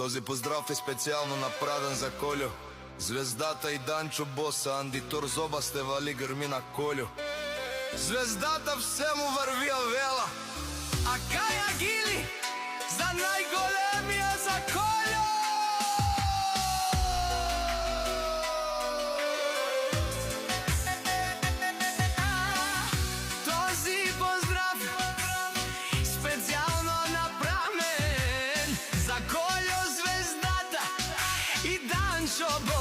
Този поздрав е специјално направен за Колјо, Звездата и Данчо Боса, Анди Торзоба, Стевали Грмина Колјо. Звездата все му врвија вела, а Каја Гили за најголемија за Колјо. Този поздрав специјално направен за Колјо, Звездата и Данчо Боса.